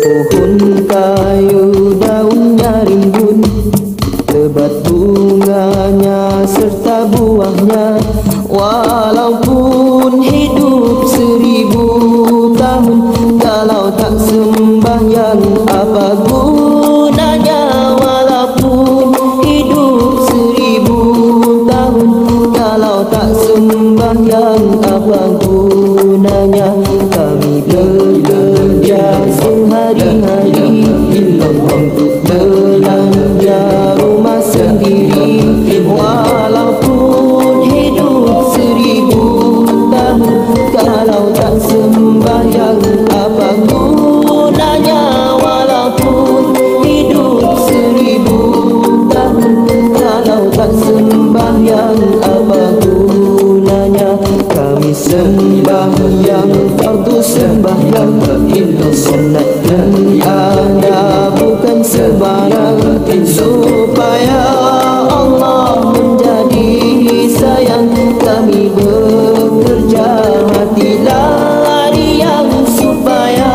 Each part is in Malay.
Sepohon kayu daunnya rimbun, lebat bunganya serta buahnya. Walaupun hidup 1000 tahun, kalau tak sembahyang apa gunanya? Walaupun hidup 1000 tahun, kalau tak sembahyang apa gunanya? Kami bekerja sehari-hari untuk belanja rumah sendiri. Walaupun hidup 1000 tahun, kalau tak sembahyang apa gunanya? Walaupun hidup 1000 tahun, kalau tak sembahyang apa gunanya? Kami sembahyang fardu sembahyang, sunat dan ada bukan sembarang, supaya Allah menjadi sayang. Kami bekerja hati larian, supaya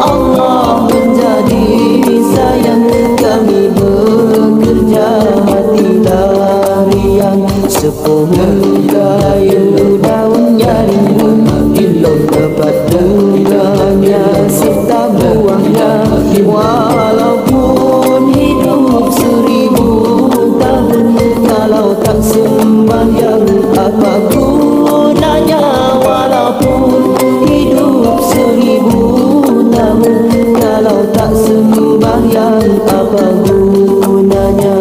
Allah menjadi sayang. Kami bekerja hati larian. Sepohon kayu daunnya rimbun, lebat bunganya serta buahnya. Walaupun hidup 1000 tahun, kalau tak sembahyang apa gunanya? Walaupun hidup 1000 tahun, kalau tak sembahyang apa gunanya?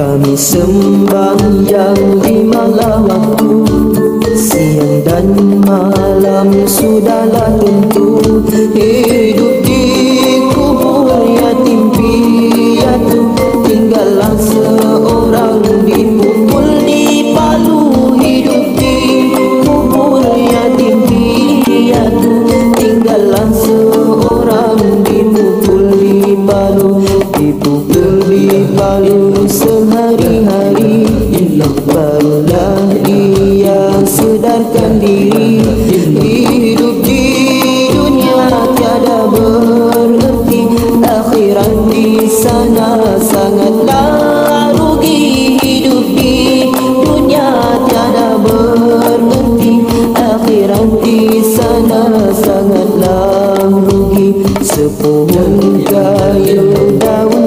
Kami sembahyang 5 waktu, siang dan malam sudahlah tentu. Hidup di kubur yatim piatu, tinggallah seorang dipukul di palu. Hidup di kubur yatim piatu, tinggallah seorang dipukul di palu. Dipukul di palu sehari-hari, barulah ia sedarkan diri. Hidup di dunia tiada berhenti, akhirat di sana sangatlah rugi. Hidup di dunia tiada berhenti, akhirat di sana sangatlah rugi. Sepohon kayu daun